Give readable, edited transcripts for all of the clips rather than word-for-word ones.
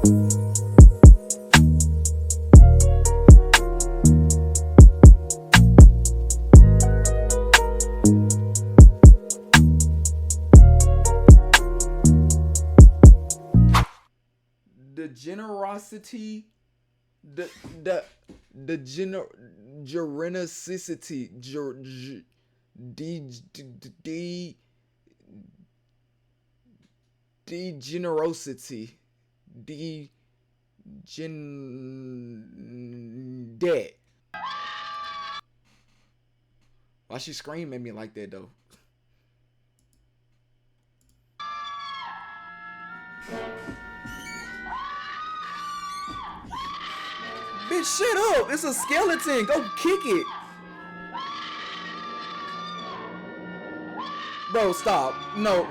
The generosity, the generosity, degenerosity, that. Why she scream at me like that though? Bitch, shut up! It's a skeleton. Go kick it. Bro, stop. No.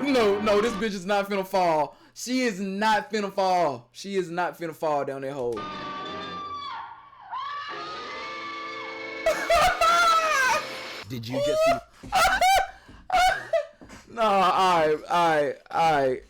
This bitch is not finna fall. She is not finna fall. She is not finna fall down that hole. Did you just see No, alright.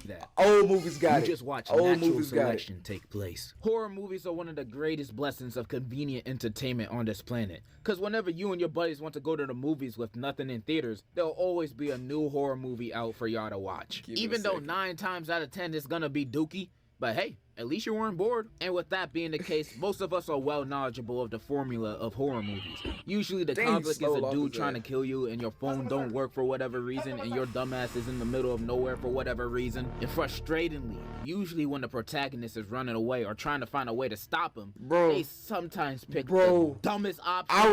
that? Old movies got it. You just watch Old natural movies got it. selection take place. Horror movies are one of the greatest blessings of convenient entertainment on this planet. Cause whenever you and your buddies want to go to the movies with nothing in theaters, there'll always be a new horror movie out for y'all to watch. Even though 9 times out of 10 it's gonna be dookie, but hey, at least you weren't bored. And with that being the case, most of us are well knowledgeable of the formula of horror movies. Usually the conflict is a dude trying to kill you and your phone don't work for whatever reason and your dumbass is in the middle of nowhere for whatever reason. And frustratingly, usually when the protagonist is running away or trying to find a way to stop him, they sometimes pick the dumbest option. I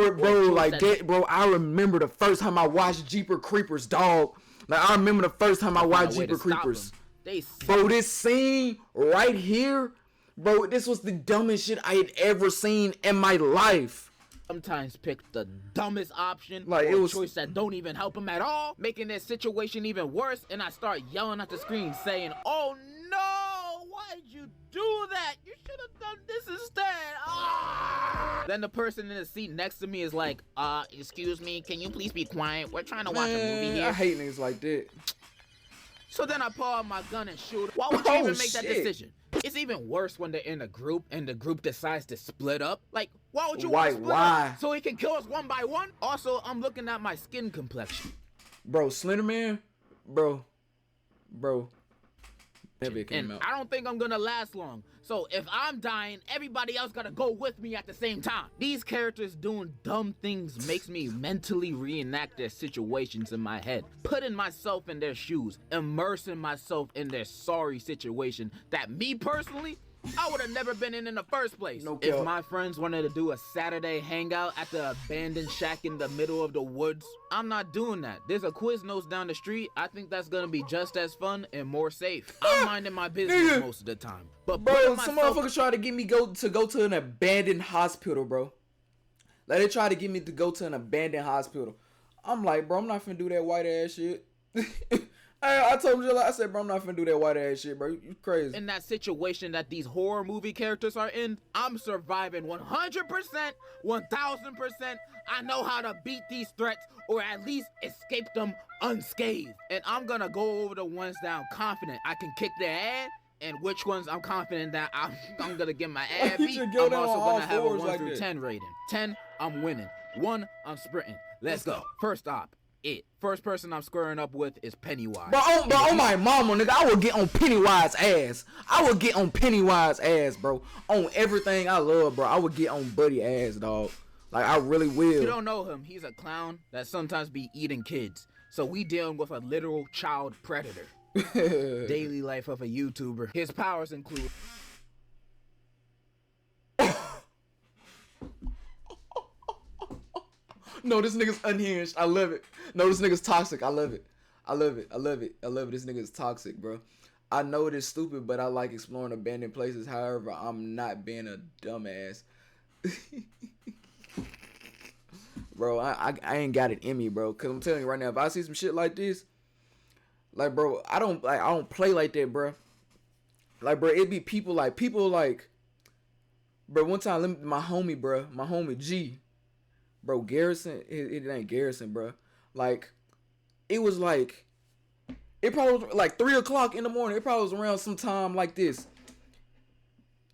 remember the first time I watched Jeepers Creepers, dog. Like, I remember the first time I watched Jeepers Creepers. Bro, this scene right here, bro, this was the dumbest shit I had ever seen in my life. Sometimes pick the dumbest option, like or a choice that don't even help him at all, making that situation even worse, and I start yelling at the screen saying, oh no, why'd you do that? You should have done this instead. Ah! Then the person in the seat next to me is like, excuse me, can you please be quiet? We're trying to watch a movie here. I hate niggas like that. So then I pull out my gun and shoot. Why would you even make that decision? It's even worse when they're in a group and the group decides to split up. Like, why would you want to split up? So he can kill us one by one? Also, I'm looking at my skin complexion. Bro, Slender Man? Bro. And I don't think I'm gonna last long. So if I'm dying, everybody else gotta go with me at the same time. These characters doing dumb things makes me mentally reenact their situations in my head, putting myself in their shoes, immersing myself in their sorry situation that me personally, I would have never been in the first place. If my friends wanted to do a Saturday hangout at the abandoned shack in the middle of the woods, I'm not doing that. There's a Quiznos down the street. I think that's gonna be just as fun and more safe. I'm minding my business most of the time. But bro, some motherfuckers try to get me go to an abandoned hospital, bro. Like, they try to get me to go to an abandoned hospital. I'm like, bro, I'm not finna do that white ass shit. I told him, I said, bro, I'm not finna do that white ass shit, bro. You crazy. In that situation that these horror movie characters are in, I'm surviving 100%, 1000%. I know how to beat these threats or at least escape them unscathed. And I'm gonna go over the ones that I'm confident I can kick their ass, and which ones I'm confident that I'm gonna get my ass beat. I'm also gonna have a 1 through 10 rating. 10, I'm winning. 1, I'm sprinting. Let's go. First op. First person I'm squaring up with is Pennywise. Bro, oh my mama, nigga, I will get on Pennywise ass. I will get on Pennywise ass, bro. On everything I love, bro. I would get on Buddy ass, dog. Like, I really will. You don't know him. He's a clown that sometimes be eating kids. So we dealing with a literal child predator. Daily life of a YouTuber. His powers include... No, this nigga's unhinged. I love it. No, this nigga's toxic. I love it. I love it. This nigga's toxic, bro. I know it is stupid, but I like exploring abandoned places. However, I'm not being a dumbass. Bro, I ain't got it in me, bro. Cause I'm telling you right now, if I see some shit like this, like, bro, I don't play like that, bro. Like, bro, it be people like, bro, one time, my homie G. Bro, Garrison, it ain't Garrison, bro. Like, it was like, it probably was like 3 o'clock in the morning. It probably was around some time like this.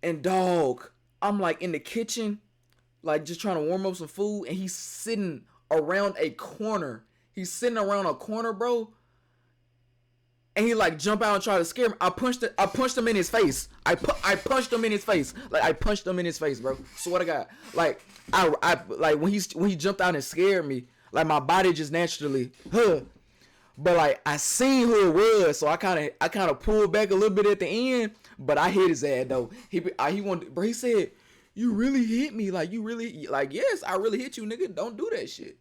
And dog, I'm like in the kitchen, like just trying to warm up some food, and he's sitting around a corner. He's sitting around a corner, bro. And he like jump out and try to scare me. I punched him in his face. I punched him in his face. Like I punched him in his face, bro. Swear to God. Like I like when he jumped out and scared me, like my body just naturally, But like I seen who it was, so I kind of pulled back a little bit at the end. But I hit his ass though. He wanted, bro. He said, "You really hit me, like you really, like yes, I really hit you, nigga. Don't do that shit."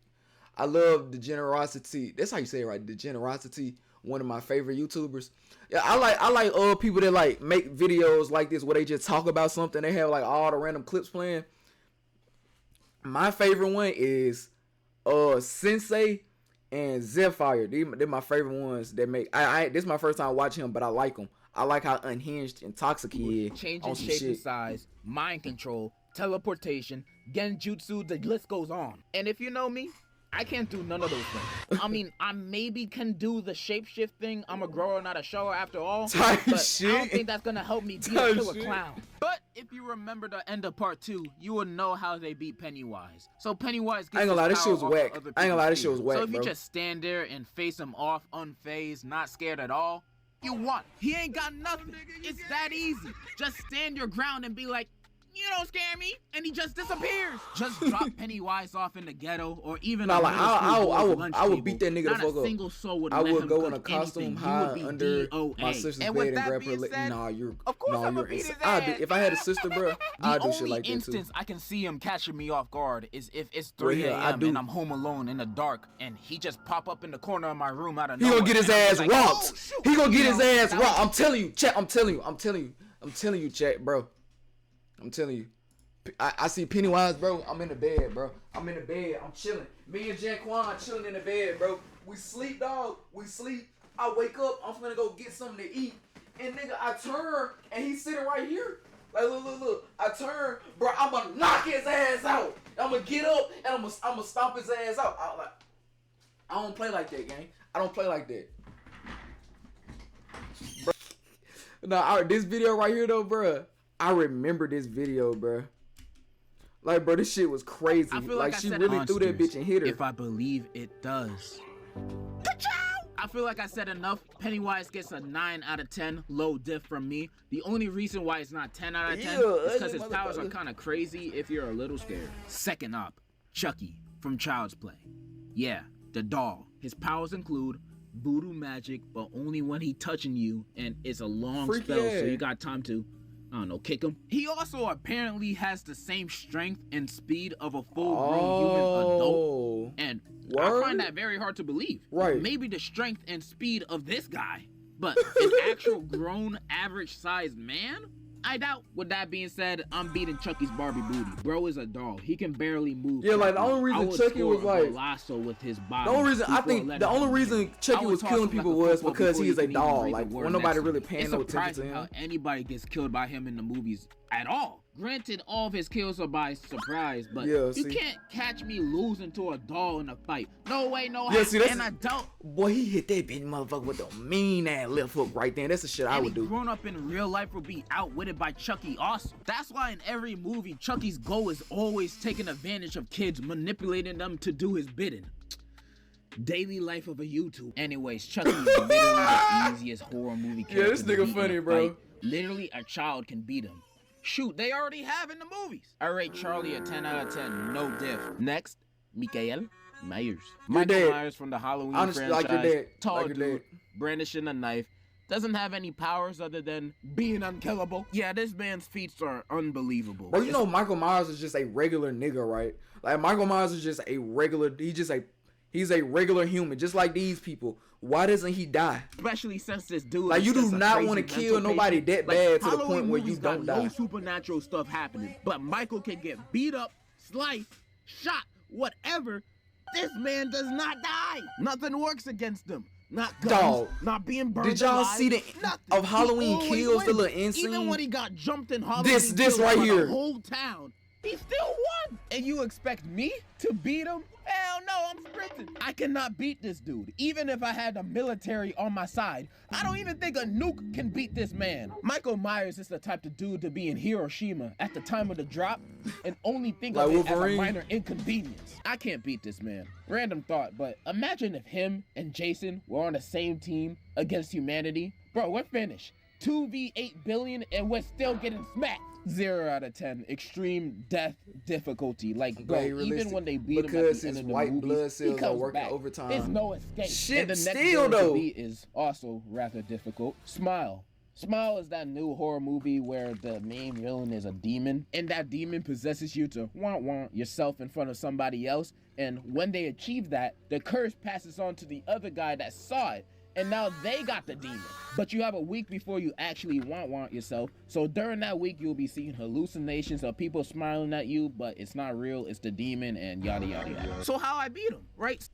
I love the generosity. That's how you say it, right? The generosity. One of my favorite YouTubers. Yeah, I like people that like make videos like this where they just talk about something. They have like all the random clips playing. My favorite one is Sensei and Zephyr. They're my favorite ones that make. This is my first time watching him, but I like them. I like how unhinged and toxic he is. Changing shape and size, mind control, teleportation, genjutsu, the list goes on. And if you know me, I can't do none of those things. I mean, I maybe can do the shapeshift thing. I'm a grower, not a shower after all. But shit. I don't think that's gonna help me beat a killer clown. But if you remember the end of part 2, you will know how they beat Pennywise. So Pennywise gets I ain't gonna lie, this shit was whack. I ain't gonna lie, this shit was whack, So if you bro. just stand there and face him off, unfazed, not scared at all, you won. He ain't got nothing. It's that easy. Just stand your ground and be like, "You don't scare me," and he just disappears. Just drop Pennywise off in the ghetto, or even like I would beat that nigga the fuck up. Not a single soul would I let would him go in a cook costume, anything. hide under my sister's bed and grab her leg. Nah, you're insane. If I had a sister, bro, I'd do shit like that too. The only instance I can see him catching me off guard is if it's 3 a.m. and I'm home alone in the dark, and he just pop up in the corner of my room out of nowhere. He gonna get his ass rocked. He gonna get his ass rocked. I'm telling you, chat. I'm telling you, chat, bro. I'm telling you. I see Pennywise, bro. I'm in the bed, bro. I'm chilling. Me and Jaquan chilling in the bed, bro. We sleep, dog. We sleep. I wake up. I'm finna go get something to eat. And nigga, I turn and he's sitting right here. Like, look. I turn, bro. I'm gonna knock his ass out. I'm gonna get up and I'm gonna stomp his ass out. I don't play like that, gang. I don't play like that. Bro. Nah, this video right here, though, bro. I remember this video, bro. Like, bro, this shit was crazy. I feel like she really threw that bitch and hit her. If I believe it does. I feel like I said enough. Pennywise gets a 9 out of 10, low diff from me. The only reason why it's not 10 out of 10 is because his powers are kind of crazy if you're a little scared. Second up, Chucky from Child's Play. Yeah, the doll. His powers include voodoo magic, but only when he touching you, and it's a long spell, so you got time to, I don't know, kick him. He also apparently has the same strength and speed of a full-grown human adult, and I find that very hard to believe. Right. Maybe the strength and speed of this guy, but an actual grown, average-sized man? I doubt. With that being said, I'm beating Chucky's Barbie booty. Bro is a doll. He can barely move. Yeah, like the only reason Chucky was like lasso with his body. The only reason I think the only reason Chucky was killing people was because he is a doll. Like, when nobody really paying no attention to him. How anybody gets killed by him in the movies at all. Granted, all of his kills are by surprise, but you can't catch me losing to a doll in a fight. No way, no how. And I don't. Boy, he hit that bitch motherfucker with a mean ass left hook right there. That's the shit I would do. Grown up in real life will be outwitted by Chucky also. That's why in every movie, Chucky's goal is always taking advantage of kids, manipulating them to do his bidding. Daily life of a YouTuber. Anyways, Chucky is literally the easiest horror movie character. Yeah, this nigga funny, bro. Literally, a child can beat him. Shoot, they already have in the movies. I rate Charlie a 10 out of 10, no diff. Next, Michael Myers. Michael Myers from the Halloween franchise. Like your dad. Tall dude, brandishing a knife. Doesn't have any powers other than being unkillable. Yeah, this man's feats are unbelievable. Bro, you know Michael Myers is just a regular nigga, right? Like, Michael Myers is just a regular, he's a regular human, just like these people. Why doesn't he die? Especially since this dude, like, you do not want to kill nobody that bad to the point where you don't die. No supernatural stuff happening, but Michael can get beat up, sliced, shot, whatever. This man does not die. Nothing works against him. Not guns, not being burned. Did y'all see the of Halloween Kills, the little insane? Even when he got jumped in Halloween this right here, the whole town, He still won. And you expect me to beat him? Hell no, I'm sprinting. I cannot beat this dude. Even if I had the military on my side, I don't even think a nuke can beat this man. Michael Myers is the type of dude to be in Hiroshima at the time of the drop and only think of it as a minor inconvenience. I can't beat this man. Random thought, but imagine if him and Jason were on the same team against humanity. Bro, we're finished. 2v8 billion and we're still getting smacked. 0 out of 10. Extreme death difficulty. Like, bro, even when they beat him at the end of the white movies, blood cells he comes are working back. overtime. There's no escape. Shit, and the next still villain to though. beat is also rather difficult. Smile. Smile is that new horror movie where the main villain is a demon, and that demon possesses you to want yourself in front of somebody else, and when they achieve that, the curse passes on to the other guy that saw it, and now they got the demon. But you have a week before you actually want yourself, so during that week you'll be seeing hallucinations of people smiling at you, but it's not real, it's the demon, and yada yada yada. So how I beat him, right?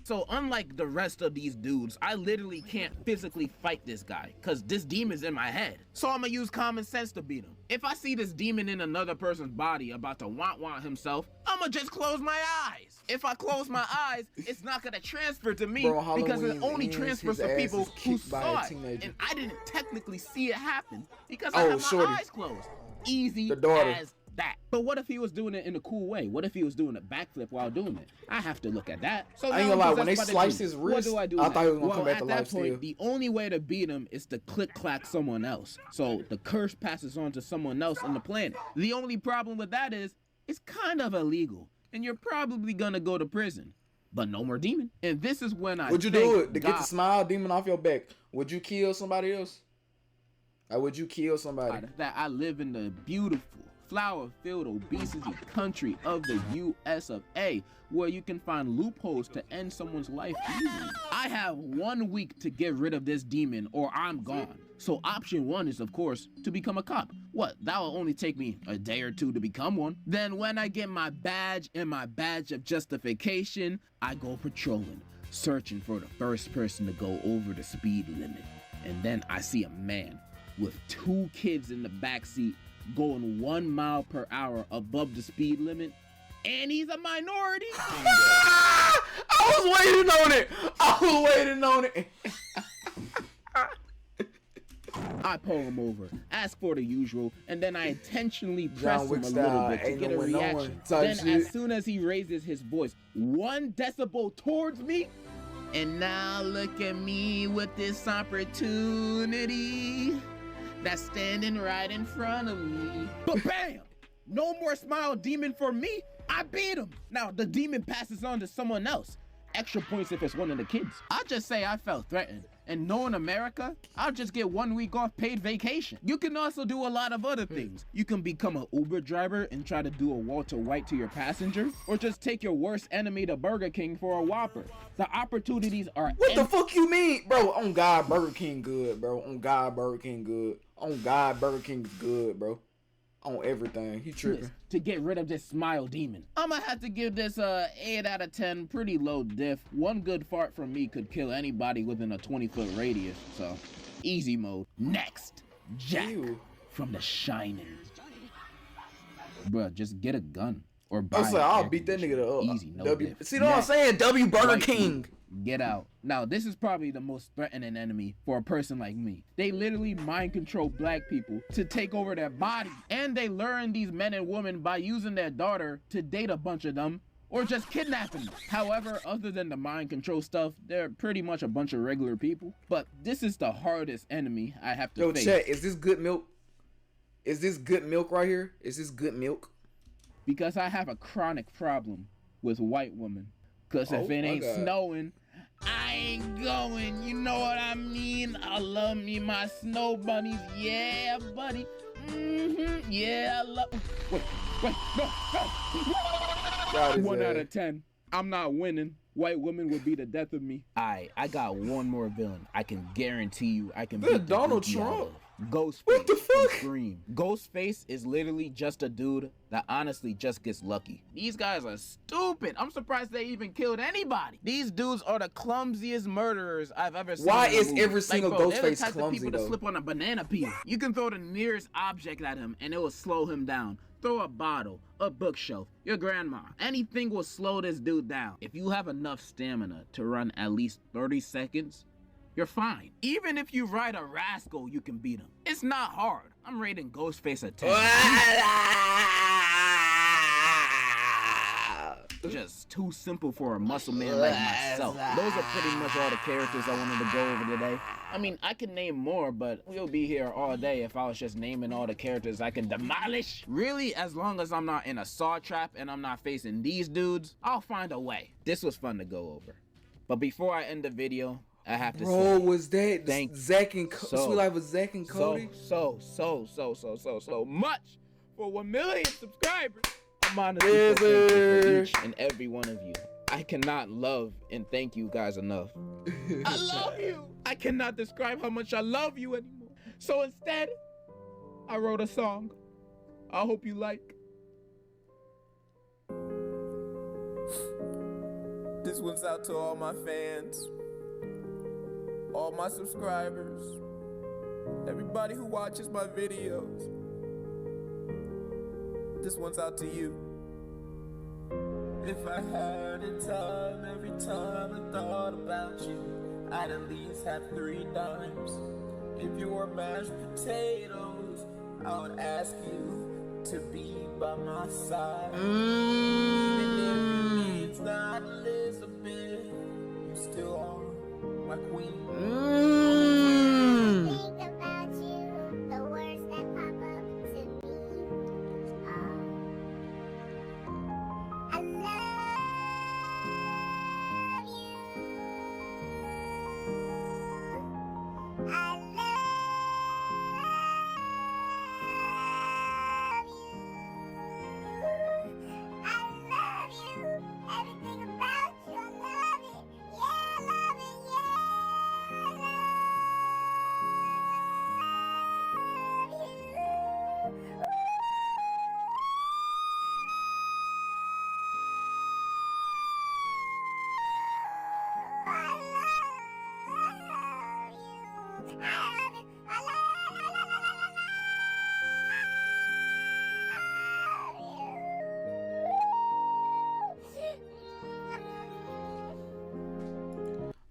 So unlike the rest of these dudes, I literally can't physically fight this guy because this demon's in my head. So I'm gonna use common sense to beat him. If I see this demon in another person's body about to want himself, I'm gonna just close my eyes. If I close my eyes, it's not gonna transfer to me because it only transfers to people who saw it. And I didn't technically see it happen because I have my eyes closed. Easy as that. But what if he was doing it in a cool way? What if he was doing a backflip while doing it? I have to look at that. So I ain't gonna lie, when they sliced his wrist, I thought he was gonna come back to life still. The only way to beat him is to click-clack someone else. So the curse passes on to someone else on the planet. The only problem with that is, it's kind of illegal, and you're probably gonna go to prison. But no more demon. And this is when I would you do it to get the smile demon off your back? Would you kill somebody else? Or would you kill somebody? That I live in the beautiful, flower-filled obesity country of the US of A, where you can find loopholes to end someone's life easily. I have 1 week to get rid of this demon or I'm gone. So option 1 is, of course, to become a cop. What, that will only take me a day or 2 to become one. Then when I get my badge and my badge of justification, I go patrolling, searching for the first person to go over the speed limit. And then I see a man with 2 kids in the backseat going 1 mile per hour above the speed limit, and he's a minority. I was waiting on it. I pull him over, ask for the usual, and then I intentionally press him a little bit to get a reaction. Then as soon as he raises his voice 1 decibel towards me, and now look at me with this opportunity that's standing right in front of me. But bam! No more smile demon for me. I beat him. Now the demon passes on to someone else. Extra points if it's one of the kids. I'll just say I felt threatened. And knowing America, I'll just get 1 week off paid vacation. You can also do a lot of other things. You can become an Uber driver and try to do a Walter White to your passenger, or just take your worst enemy to Burger King for a Whopper. The opportunities are What the fuck you mean? Bro, on God, Burger King good, bro. On God, Burger King good. On God, Burger King's good, bro. On everything. He tripping. To get rid of this smile demon. I'ma have to give this 8 out of 10, pretty low diff. 1 good fart from me could kill anybody within a 20-foot radius, so easy mode. Next, Jack from The Shining. Bruh, just get a gun or buy I'll beat that nigga up. Easy, no diff. See what I'm saying? Burger King. Get out. Now, this is probably the most threatening enemy for a person like me. They literally mind control black people to take over their body. And they learn these men and women by using their daughter to date a bunch of them or just kidnapping them. However, other than the mind control stuff, they're pretty much a bunch of regular people. But this is the hardest enemy I have to face. Yo, chat, is this good milk? Is this good milk right here? Is this good milk? Because I have a chronic problem with white women. Cause if it ain't snowing, I ain't going. You know what I mean? I love me my snow bunnies. Yeah, buddy. Yeah, I love. Wait, no. 1 out of 10. I'm not winning. White women would be the death of me. I got one more villain. I can guarantee you I can beat Donald Trump. Ghostface. What the fuck? Scream. Ghostface is literally just a dude that honestly just gets lucky. These guys are stupid. I'm surprised they even killed anybody. These dudes are the clumsiest murderers I've ever seen. Why is every single bro, Ghostface they're the type clumsy, of people though? to slip on a banana peel. You can throw the nearest object at him and it will slow him down. Throw a bottle, a bookshelf, your grandma. Anything will slow this dude down. If you have enough stamina to run at least 30 seconds, you're fine. Even if you ride a rascal, you can beat him. It's not hard. I'm rating Ghostface a 10. Just too simple for a muscle man like myself. Those are pretty much all the characters I wanted to go over today. I mean, I could name more, but we'll be here all day if I was just naming all the characters I can demolish. Really, as long as I'm not in a saw trap and I'm not facing these dudes, I'll find a way. This was fun to go over. But before I end the video, I have to say, bro, was that thank Zach and Sweet Life of Zach and Cody? so much for 1 million subscribers. I'm honestly so thankful for each and every one of you. I cannot love and thank you guys enough. I love you. I cannot describe how much I love you anymore. So instead, I wrote a song. I hope you like. This one's out to all my fans, all my subscribers, everybody who watches my videos. This one's out to you. If I had a time, every time I thought about you, I'd at least have 3 dimes. If you were mashed potatoes, I would ask you to be by my side. Even if your name's not Elizabeth, you still are my queen. Think about you, the words that pop up to me. I love you. I love you. Everything about you, I love it. Yeah, I love it. Yeah,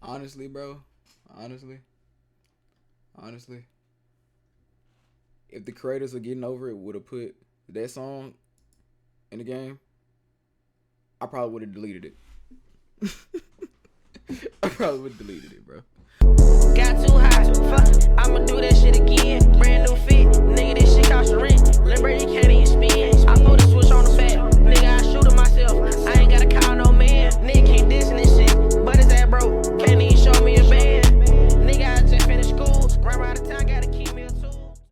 Honestly, bro. Honestly. If the creators of Getting Over It would have put that song in the game, I probably would have deleted it. I probably would have deleted it, bro. Got too high, fuck it, I'ma do that shit again. Brand new fit, nigga, this shit cost the rent. Liberty can't